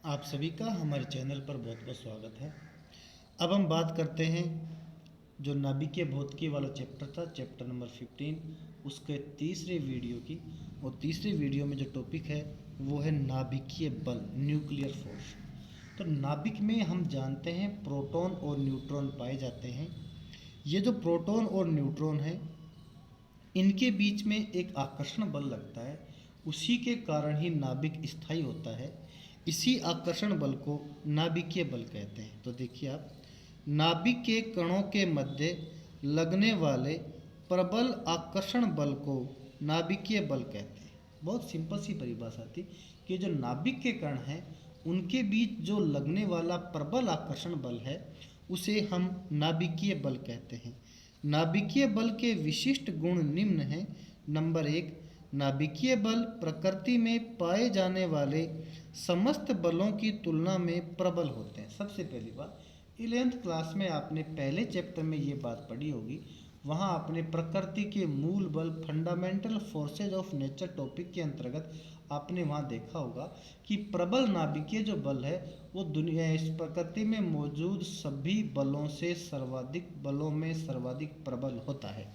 आप सभी का हमारे चैनल पर बहुत बहुत स्वागत है। अब हम बात करते हैं जो नाभिकीय भौतिकी वाला चैप्टर था, चैप्टर नंबर 15, उसके तीसरे वीडियो की। और तीसरे वीडियो में जो टॉपिक है वो है नाभिकीय बल, न्यूक्लियर फोर्स। तो नाभिक में हम जानते हैं प्रोटॉन और न्यूट्रॉन पाए जाते हैं। ये जो प्रोटॉन और न्यूट्रॉन है, इनके बीच में एक आकर्षण बल लगता है, उसी के कारण ही नाभिक स्थायी होता है। इसी आकर्षण बल को नाभिकीय बल कहते हैं। तो देखिए आप, नाभिक के कणों के मध्य लगने वाले प्रबल आकर्षण बल को नाभिकीय बल कहते हैं। बहुत सिंपल सी परिभाषा थी कि जो नाभिक के कण हैं उनके बीच जो लगने वाला प्रबल आकर्षण बल है उसे हम नाभिकीय बल कहते हैं। नाभिकीय बल के विशिष्ट गुण निम्न हैं। नंबर 1, नाभिकीय बल प्रकृति में पाए जाने वाले समस्त बलों की तुलना में प्रबल होते हैं। सबसे पहली बात, 11th क्लास में आपने पहले चैप्टर में ये बात पढ़ी होगी। वहाँ आपने प्रकृति के मूल बल, fundamental forces of nature topic के अंतर्गत आपने वहाँ देखा होगा कि प्रबल नाभिकीय जो बल है वो दुनिया, इस प्रकृति में मौजूद सभी बलों से सर्वाधिक, बलों में सर्वाधिक प्रबल होता है।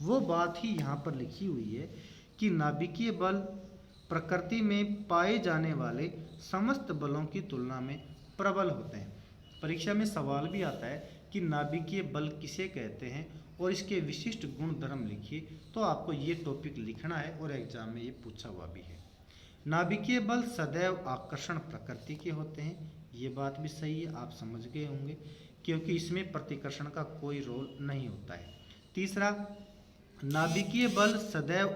वो बात ही यहाँ पर लिखी हुई है कि नाभिकीय बल प्रकृति में पाए जाने वाले समस्त बलों की तुलना में प्रबल होते हैं। परीक्षा में सवाल भी आता है कि नाभिकीय बल किसे कहते हैं और इसके विशिष्ट गुण धर्म लिखिए। तो आपको ये टॉपिक लिखना है और एग्जाम में ये पूछा हुआ भी है। नाभिकीय बल सदैव आकर्षण प्रकृति के होते हैं। ये बात भी सही है, आप समझ गए होंगे, क्योंकि इसमें प्रतिकर्षण का कोई रोल नहीं होता है। तीसरा, नाभिकीय बल सदैव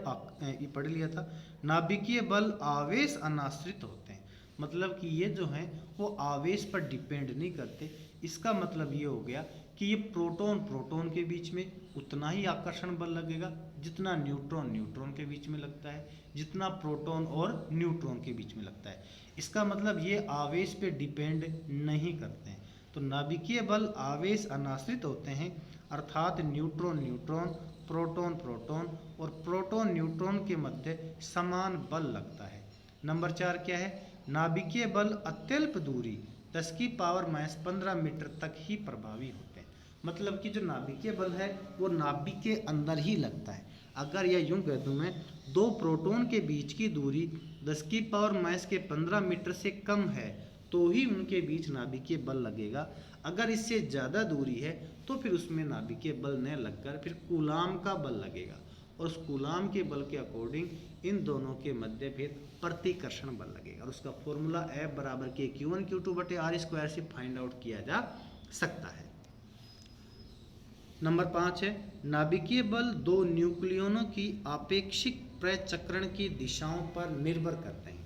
ये पढ़ लिया था। नाभिकीय बल आवेश अनाश्रित होते हैं, मतलब कि ये जो हैं वो आवेश पर डिपेंड नहीं करते। इसका मतलब ये हो गया कि ये प्रोटॉन प्रोटॉन के बीच में उतना ही आकर्षण बल लगेगा जितना न्यूट्रॉन न्यूट्रॉन के बीच में लगता है, जितना प्रोटॉन और न्यूट्रॉन के बीच में लगता है। इसका मतलब ये आवेश पे डिपेंड नहीं करते हैं। तो नाभिकीय बल आवेश अनाश्रित होते हैं, अर्थात न्यूट्रॉन न्यूट्रॉन, प्रोटॉन प्रोटॉन और प्रोटॉन न्यूट्रॉन के मध्य समान बल लगता है। नंबर 4 क्या है? नाभिकीय बल अत्यल्प दूरी 10⁻15 मीटर तक ही प्रभावी होते हैं। मतलब कि जो नाभिकीय बल है वो नाभिक के अंदर ही लगता है। अगर यह यूं कह दूं मैं, दो प्रोटॉन के बीच की दूरी 10⁻15 मीटर से कम है तो ही उनके बीच नाभिकीय बल लगेगा। अगर इससे ज़्यादा दूरी है तो फिर उसमें नाभिकीय बल न लगकर फिर कूलाम का बल लगेगा, और उस कूलाम के बल के अकॉर्डिंग इन दोनों के मध्य फिर प्रतिकर्षण बल लगेगा। और उसका फॉर्मूला F बराबर के Q1Q2/R² से फाइंड आउट किया जा सकता है। नंबर 5 है, नाभिकीय बल दो न्यूक्लियनों की आपेक्षिक प्रचक्रण की दिशाओं पर निर्भर करते हैं।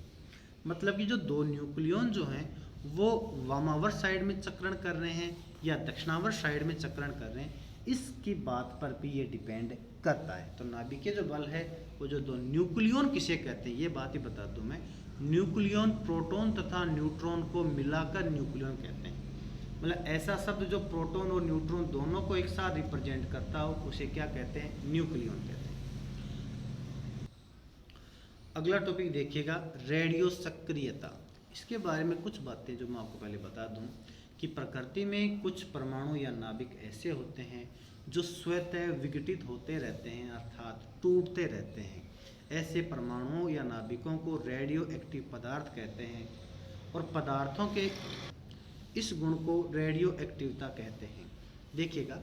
मतलब कि जो दो न्यूक्लियन जो हैं वो वामावर्त साइड में चक्रण कर रहे हैं या दक्षिणावर्त साइड में चक्रण कर रहे हैं, इसकी बात पर भी ये डिपेंड करता है। तो नाभिकीय जो बल है वो जो दो न्यूक्लियन किसे कहते हैं ये बात ही बता दूं मैं। न्यूक्लियन प्रोटॉन तथा न्यूट्रॉन को मिलाकर न्यूक्लियन कहते हैं। मतलब ऐसा शब्द जो प्रोटॉन और न्यूट्रॉन दोनों को एक साथ रिप्रेजेंट करता हो उसे क्या कहते हैं? न्यूक्लियन कहते हैं। अगला टॉपिक देखिएगा, रेडियो सक्रियता। इसके बारे में कुछ बातें जो मैं आपको पहले बता दूं कि प्रकृति में कुछ परमाणु या नाभिक ऐसे होते हैं जो स्वतः विघटित होते रहते हैं, अर्थात टूटते रहते हैं। ऐसे परमाणुओं या नाभिकों को रेडियो एक्टिव पदार्थ कहते हैं, और पदार्थों के इस गुण को रेडियो एक्टिविता कहते हैं। देखिएगा,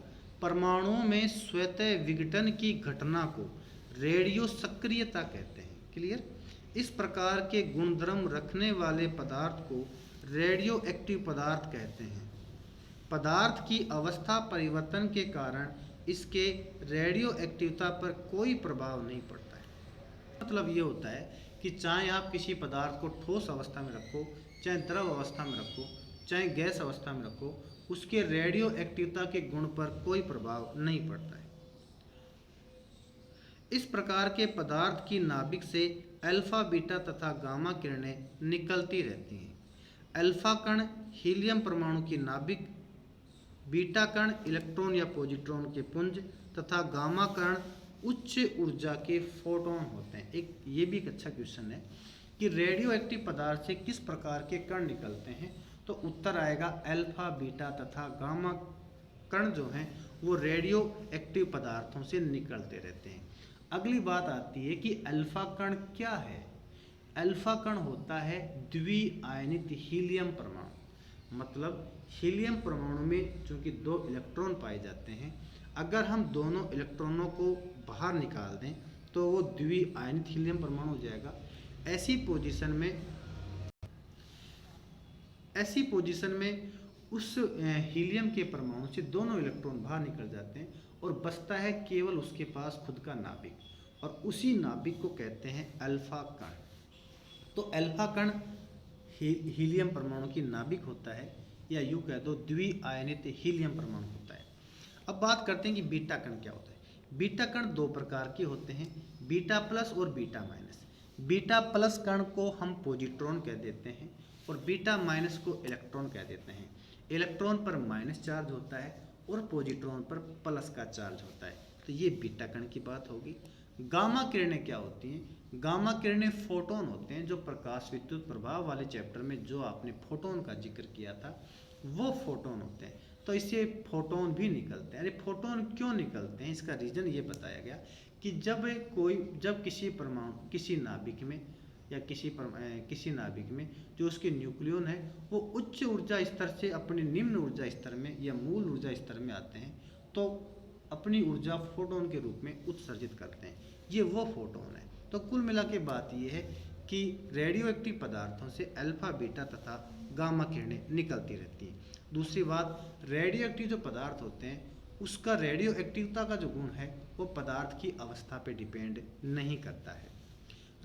परमाणुओं में स्वतः विघटन की घटना को रेडियो सक्रियता कहते हैं। क्लियर? इस प्रकार के गुणधर्म रखने वाले पदार्थ को रेडियो एक्टिव पदार्थ कहते हैं। पदार्थ की अवस्था परिवर्तन के कारण इसके रेडियो एक्टिविता पर कोई प्रभाव नहीं पड़ता है। मतलब ये होता है कि चाहे आप किसी पदार्थ को ठोस अवस्था में रखो, चाहे द्रव अवस्था में रखो, चाहे गैस अवस्था में रखो, उसके रेडियो एक्टिविता के गुण पर कोई प्रभाव नहीं पड़ता है। इस प्रकार के पदार्थ की नाभिक से अल्फा, बीटा तथा गामा किरणें निकलती रहती हैं। अल्फा कण हीलियम परमाणु की नाभिक, बीटा कण इलेक्ट्रॉन या पॉजिट्रॉन के पुंज तथा गामा कण उच्च ऊर्जा के फोटोन होते हैं। एक ये भी एक अच्छा क्वेश्चन है कि रेडियो एक्टिव पदार्थ से किस प्रकार के कण निकलते हैं, तो उत्तर आएगा अल्फा, बीटा तथा गामा कण जो हैं वो रेडियो एक्टिव पदार्थों से निकलते रहते हैं। अगली बात आती है कि अल्फा कण क्या है। अल्फा कण होता है द्विआयनित हीलियम परमाणु। मतलब हीलियम परमाणु में चूंकि 2 इलेक्ट्रॉन पाए जाते हैं, अगर हम दोनों इलेक्ट्रॉनों को बाहर निकाल दें तो वो द्विआयनित हीलियम परमाणु हो जाएगा। ऐसी पोजीशन में उस हीलियम के परमाणु से दोनों इलेक्ट्रॉन बाहर निकल जाते हैं और बचता है केवल उसके पास खुद का नाभिक, और उसी नाभिक को कहते हैं अल्फा कण। तो अल्फा कण हीलियम परमाणु की नाभिक होता है, या यूँ कह दो द्विआयनित हीलियम परमाणु होता है। अब बात करते हैं कि बीटा कण क्या होता है। बीटा कण 2 प्रकार के होते हैं, बीटा प्लस और बीटा माइनस। बीटा प्लस कण को हम पॉजिट्रॉन कह देते हैं और बीटा माइनस को इलेक्ट्रॉन कह देते हैं। इलेक्ट्रॉन पर माइनस चार्ज होता है और पॉजिट्रॉन पर प्लस का चार्ज होता है। तो ये बीटा कण की बात होगी। गामा किरणें क्या होती हैं? गामा किरणें फोटोन होते हैं, जो प्रकाश विद्युत प्रभाव वाले चैप्टर में जो आपने फोटोन का जिक्र किया था वो फोटोन होते हैं। तो इससे फोटोन भी निकलते हैं। अरे फोटोन क्यों निकलते हैं, इसका रीजन ये बताया गया कि जब किसी नाभिक में या किसी नाभिक में जो उसके न्यूक्लियन है वो उच्च ऊर्जा स्तर से अपने निम्न ऊर्जा स्तर में या मूल ऊर्जा स्तर में आते हैं, तो अपनी ऊर्जा फोटोन के रूप में उत्सर्जित करते हैं। ये वो फोटोन है। तो कुल मिला के बात ये है कि रेडियो एक्टिव पदार्थों से अल्फा, बीटा तथा गामा किरणें निकलती रहती हैं। दूसरी बात, रेडियो एक्टिव जो पदार्थ होते हैं उसका रेडियो एक्टिवता का जो गुण है वो पदार्थ की अवस्था पे डिपेंड नहीं करता है।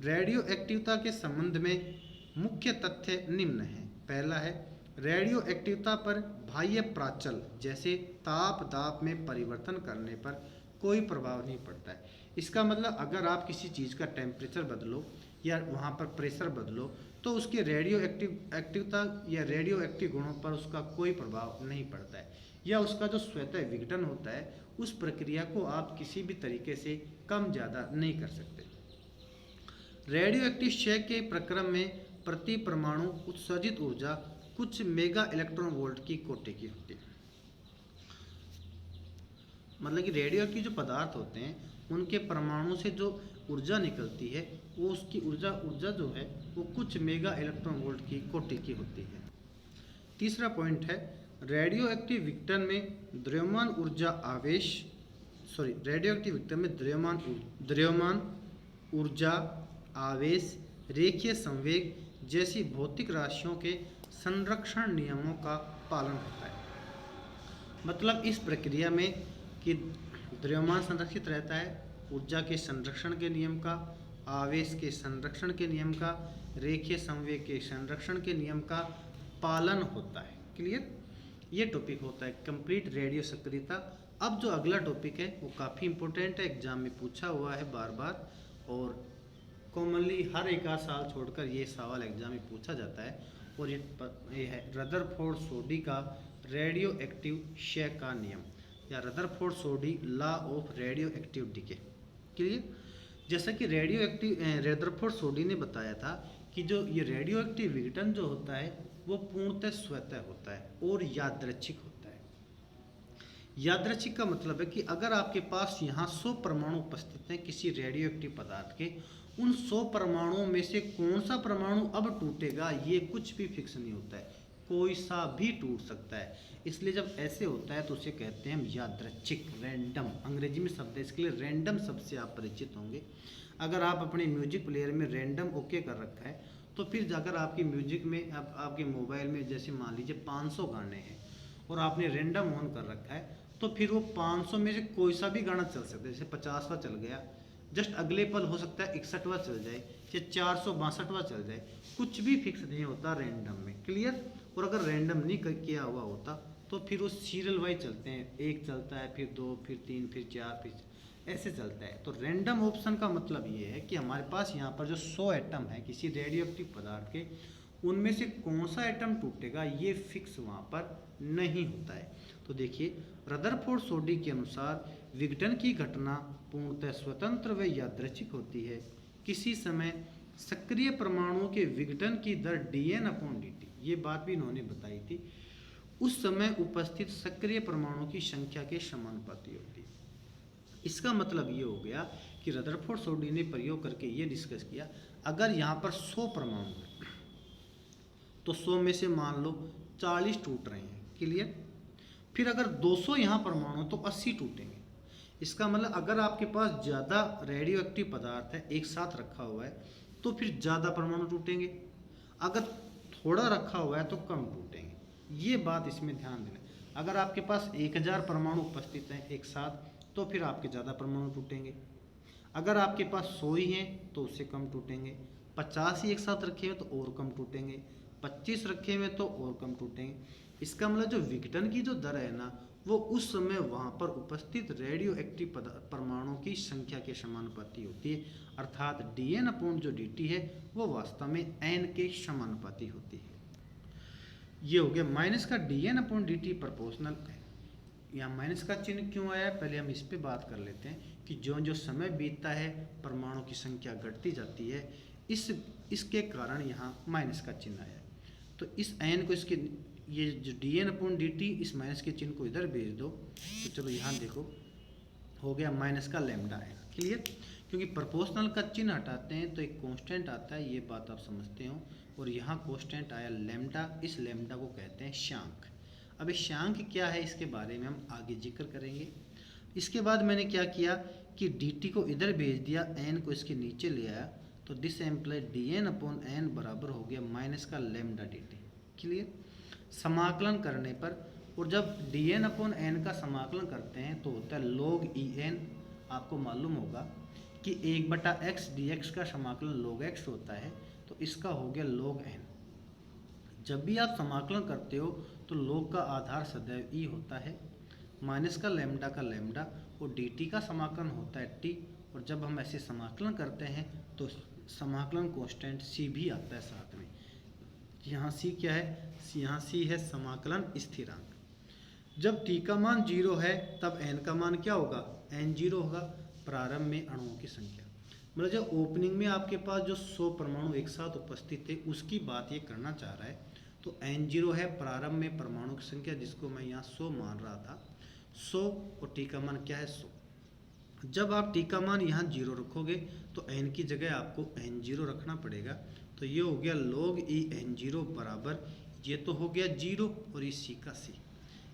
रेडियो एक्टिवता के संबंध में मुख्य तथ्य निम्न हैं। पहला है, रेडियो एक्टिवता पर बाह्य प्राचल जैसे ताप दाब में परिवर्तन करने पर कोई प्रभाव नहीं पड़ता है। इसका मतलब अगर आप किसी चीज़ का टेम्परेचर बदलो या वहाँ पर प्रेशर बदलो तो उसके रेडियो एक्टिवता या रेडियो एक्टिव गुणों पर उसका कोई प्रभाव नहीं पड़ता है, या उसका जो स्वतः विघटन होता है उस प्रक्रिया को आप किसी भी तरीके से कम ज़्यादा नहीं कर सकते। रेडियो एक्टिव क्षय के प्रक्रम में प्रति परमाणु उत्सर्जित ऊर्जा कुछ मेगा इलेक्ट्रॉन वोल्ट की कोटि की होती है। मतलब कि रेडियो एक्टिव जो पदार्थ होते हैं उनके परमाणु से जो ऊर्जा निकलती है वो उसकी ऊर्जा जो है वो कुछ मेगा इलेक्ट्रॉन वोल्ट की कोटि की होती है। तीसरा पॉइंट है, रेडियो एक्टिव विघटन में द्रव्यमान ऊर्जा आवेश रेखीय संवेग जैसी भौतिक राशियों के संरक्षण नियमों का पालन होता है। मतलब इस प्रक्रिया में कि द्रव्यमान संरक्षित रहता है, ऊर्जा के संरक्षण के नियम का, आवेश के संरक्षण के नियम का, रेखीय संवेग के संरक्षण के नियम का पालन होता है। क्लियर? ये टॉपिक होता है कंप्लीट रेडियो सक्रियता। अब जो अगला टॉपिक है वो काफ़ी इंपॉर्टेंट है, एग्जाम में पूछा हुआ है बार बार, और कॉमनली हर एक आध साल छोड़कर ये सवाल एग्जाम में पूछा जाता है, और ये है रदरफोर्ड सोडी का रेडियो एक्टिव क्षय का नियम, या Rutherford Soddy law of radioactive decay. Clear? जैसा कि रदरफोर्ड सोडी ने बताया था कि जो ये रेडियो एक्टिव विघटन जो होता है वो पूर्णतः स्वतः होता है और यादृच्छिक होता है। यादृच्छिक का मतलब है कि अगर आपके पास यहाँ 100 परमाणु उपस्थित हैं किसी रेडियो एक्टिव पदार्थ के, उन 100 परमाणुओं में से कौन सा परमाणु अब टूटेगा ये कुछ भी फिक्स नहीं होता है, कोई सा भी टूट सकता है। इसलिए जब ऐसे होता है तो उसे कहते हैं हम यादृच्छिक, रैंडम। अंग्रेजी में शब्द है इसके लिए रैंडम शब्द से आप परिचित होंगे। अगर आप अपने म्यूजिक प्लेयर में रैंडम ओके कर रखा है तो फिर जाकर आपकी म्यूजिक में आपके मोबाइल में जैसे मान लीजिए 500 गाने हैं और आपने रैंडम ऑन कर रखा है, तो फिर वो 500 में से कोई सा भी गाना चल सकता है। जैसे 50वां चल गया, जस्ट अगले पल हो सकता है 61वां चल जाए या 462वां चल जाए, कुछ भी फिक्स नहीं होता रैंडम में। क्लियर? और अगर रैंडम नहीं किया हुआ होता तो फिर वो सीरियल वाइज चलते हैं, एक चलता है फिर 2 फिर 3 फिर 4 फिर ऐसे चलता है। तो रैंडम ऑप्शन का मतलब ये है कि हमारे पास यहाँ पर जो 100 एटम है किसी रेडियो एक्टिव पदार्थ के, उनमें से कौन सा एटम टूटेगा ये फिक्स वहाँ पर नहीं होता है। तो देखिए, रदरफोर्ड सोडी के अनुसार विघटन की घटना पूर्णतः स्वतंत्र व यादृच्छिक होती है। किसी समय सक्रिय परमाणुओं के विघटन की दर dN/dt, ये बात भी इन्होंने बताई थी, उस समय उपस्थित सक्रिय परमाणुओं की संख्या के समानुपाती होती है। इसका मतलब ये हो गया कि रदरफोर्ड सोडी ने प्रयोग करके ये डिस्कस किया, अगर यहाँ पर 100 परमाणु है तो 100 में से मान लो 40 टूट रहे हैं, क्लियर। फिर अगर 200 यहाँ परमाणु तो 80 टूटेंगे। इसका मतलब अगर आपके पास ज़्यादा रेडियो एक्टिव पदार्थ है एक साथ रखा हुआ है तो फिर ज़्यादा परमाणु टूटेंगे, अगर थोड़ा रखा हुआ है तो कम टूटेंगे। ये बात इसमें ध्यान देना। अगर आपके पास 1000 परमाणु उपस्थित हैं एक साथ तो फिर आपके ज़्यादा परमाणु टूटेंगे, अगर आपके पास 100 ही हैं तो उससे कम टूटेंगे, 50 ही एक साथ रखे हुए तो और कम टूटेंगे, 25 रखे हुए तो और कम टूटेंगे। इसका मतलब जो विघटन की जो दर है ना, वो उस समय वहाँ पर उपस्थित रेडियो एक्टिव परमाणुओं की संख्या के समानुपाती होती है, अर्थात dN/dt है वो वास्तव में n के समानुपाती होती है। ये हो गया माइनस का dN/dt प्रोपोर्शनल है। यहाँ माइनस का चिन्ह क्यों आया, पहले हम इस पे बात कर लेते हैं कि जो जो समय बीतता है परमाणु की संख्या घटती जाती है, इसके कारण यहाँ माइनस का चिन्ह आया। तो इस n को इसके ये जो dN/dt इस माइनस के चिन्ह को इधर भेज दो तो चलो यहाँ देखो हो गया माइनस का लैम्डा है, क्लियर। क्योंकि प्रोपोर्शनल का चिन्ह हटाते हैं तो एक कांस्टेंट आता है, ये बात आप समझते हो, और यहाँ कांस्टेंट आया लैम्डा। इस लैम्डा को कहते हैं श्यांक। अब ये श्यांक क्या है इसके बारे में हम आगे जिक्र करेंगे। इसके बाद मैंने क्या किया कि dt को इधर भेज दिया, n को इसके नीचे ले आया, तो दिस एम्प्लाई dN/n बराबर हो गया माइनस का लैम्डा dt, क्लियर। समाकलन करने पर, और जब dN/n का समाकलन करते हैं तो होता है log En। आपको मालूम होगा कि 1/x dx का समाकलन log x होता है, तो इसका हो गया log n। जब भी आप समाकलन करते हो तो log का आधार सदैव e होता है, माइनस का लैम्डा और dt का समाकलन होता है t, और जब हम ऐसे समाकलन करते हैं तो समाकलन कांस्टेंट c भी आता है साथ में। यहाँ c क्या है, यहाँ c है समाकलन स्थिरांक। जब t का मान 0 है तब n का मान क्या होगा, n0 होगा, प्रारंभ में अणुओं की संख्या। मतलब जब ओपनिंग में आपके पास जो 100 परमाणु एक साथ उपस्थित थे उसकी बात ये करना चाह रहा है, तो n0 है प्रारंभ में परमाणु की संख्या, जिसको मैं यहाँ 100 मान रहा था, 100, और t का मान क्या है 100। जब आप t का मान यहाँ 0 रखोगे तो n की जगह आपको n0 रखना पड़ेगा, तो ये हो गया log e n0 बराबर, ये तो हो गया 0 और ये c का c।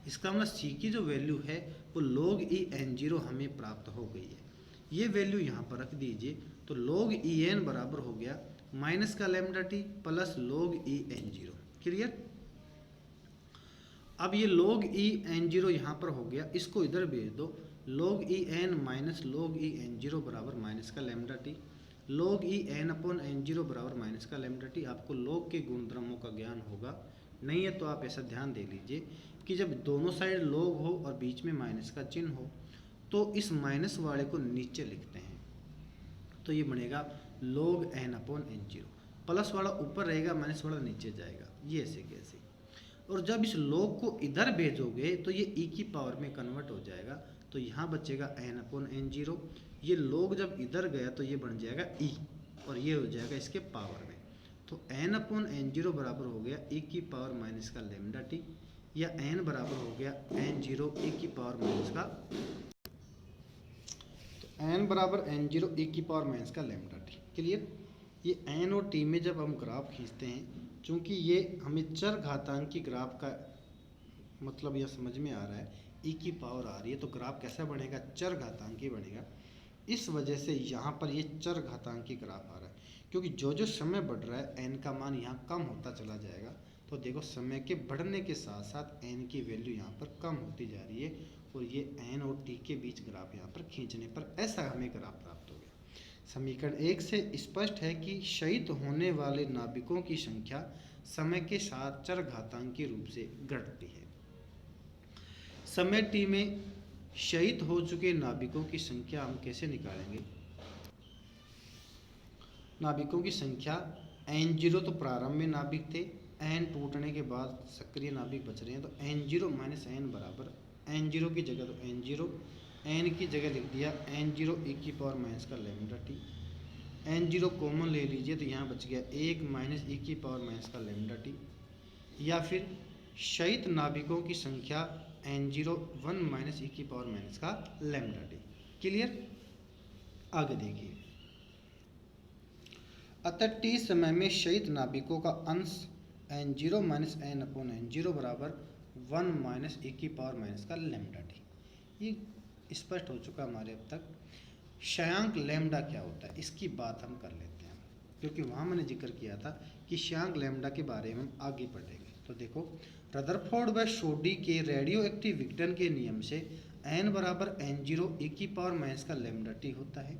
इसका मतलब c की जो वैल्यू है वो log e n0 हमें प्राप्त हो गई है। ये वैल्यू यहाँ पर रख दीजिए, तो log e n बराबर हो गया माइनस का lambda T plus log e n0, clear. अब ये log e n0 यहाँ पर हो गया, इसको इधर भेज दो, log e n minus log e n0 बराबर माइनस का lambda T, log e n/n0 बराबर माइनस का लैम्डा टी। आपको log के गुणधर्मों का ज्ञान होगा, नहीं है तो आप ऐसा ध्यान दे लीजिए कि जब दोनों साइड log हो और बीच में माइनस का चिन्ह हो तो इस माइनस वाले को नीचे लिखते हैं, तो ये बनेगा log n/n0, प्लस वाला ऊपर रहेगा माइनस वाला नीचे जाएगा, ये ऐसे कैसे। और जब इस log को इधर भेजोगे तो ये e की पावर में कन्वर्ट हो जाएगा, तो यहाँ बचेगा n/n0। ये log जब इधर गया तो ये बन जाएगा e, और ये हो जाएगा इसके पावर में, तो n/n0 बराबर हो गया e की पावर माइनस का लैम्डा टी, या n बराबर हो गया n0 e की पावर माइनस का, तो n बराबर n0 e की पावर माइनस का लैम्डा टी, क्लियर। ये n और t में जब हम ग्राफ खींचते हैं, चूँकि ये हमें चर घातांक की ग्राफ का मतलब यह समझ में आ रहा है, e की पावर आ रही है, तो ग्राफ कैसा बनेगा, चर घातांकी बनेगा। इस वजह से यहाँ पर ये चर घातांकी ग्राफ आ रहा है, क्योंकि जो जो समय बढ़ रहा है n का मान यहाँ कम होता चला जाएगा। तो देखो समय के बढ़ने के साथ साथ n की वैल्यू यहाँ पर कम होती जा रही है, और ये n और t के बीच ग्राफ यहाँ पर खींचने पर ऐसा हमें ग्राफ प्राप्त हो गया। समीकरण 1 से स्पष्ट है कि क्षयित होने वाले नाभिकों की संख्या समय के साथ चर घातांकी रूप से घटती है। समय t में क्षयित हो चुके नाभिकों की संख्या हम कैसे निकालेंगे। नाभिकों की संख्या n0 तो प्रारंभ में नाभिक थे, n टूटने के बाद सक्रिय नाभिक बच रहे हैं, तो n0 माइनस n बराबर, n0 की जगह तो n0, n की जगह लिख दिया n0 e की पावर माइनस का लैम्डा टी, n0 कॉमन ले लीजिए तो यहाँ बच गया 1 माइनस e की पावर माइनस का लैम्डा टी, या फिर क्षयित नाभिकों की संख्या n0 1 माइनस e की पावर माइनस का लैम्डा टी। क्लियर? आगे देखिए, अतः t समय में क्षयित नाभिकों का अंश n0 minus n upon n0 बराबर 1 माइनस e की पावर माइनस का लैम्डा टी। ये स्पष्ट हो चुका हमारे अब तक। क्षयांक लैम्डा क्या होता है इसकी बात हम कर लेते हैं, क्योंकि वहाँ मैंने जिक्र किया था कि क्षयांक लैम्डा के बारे में हम आगे पढ़ेंगे। तो देखो, रदरफोर्ड व सोडी के रेडियो एक्टिव विघटन के नियम से n बराबर n0 e की पावर माइनस का लैम्डा टी होता है।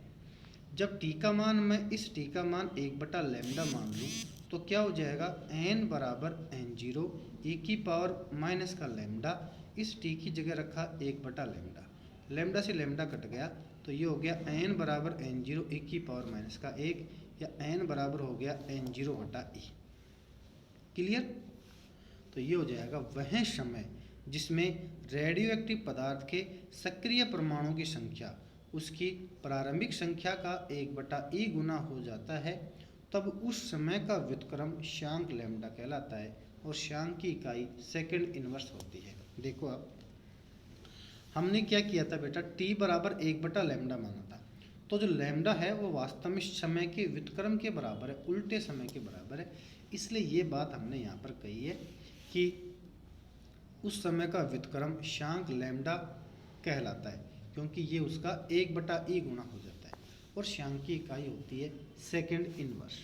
जब टी का मान मैं इस टी का मान 1 बटा लैम्डा मान लूँ तो क्या हो जाएगा, n बराबर n0 e की पावर माइनस का लैम्डा, इस टी की जगह रखा 1 बटा लैम्डा, लैम्डा से लैम्डा कट गया तो ये हो गया n बराबर n0 e की पावर माइनस का 1, या n बराबर हो गया n0 बटा e। क्लियर? तो ये हो जाएगा वह समय जिसमें रेडियो एक्टिव पदार्थ के सक्रिय परमाणुओं की संख्या उसकी प्रारंभिक संख्या का 1/e गुना हो जाता है, तब उस समय का व्युत्क्रम क्षयांक लैम्डा कहलाता है और क्षयांक की इकाई सेकंड इनवर्स होती है। देखो अब हमने क्या किया था बेटा, t बराबर 1 बटा लैम्डा माना था, तो जो लैम्डा है वो वास्तव में समय के व्युत्क्रम के बराबर है, उल्टे समय के बराबर है। इसलिए ये बात हमने यहाँ पर कही है कि उस समय का व्युत्क्रम क्षयांक लैम्डा कहलाता है, क्योंकि ये उसका 1/e गुना हो जाता है और क्षयांक की इकाई होती है सेकंड इनवर्स।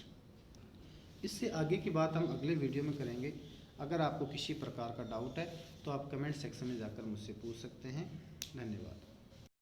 इससे आगे की बात हम अगले वीडियो में करेंगे। अगर आपको किसी प्रकार का डाउट है तो आप कमेंट सेक्शन में जाकर मुझसे पूछ सकते हैं। धन्यवाद।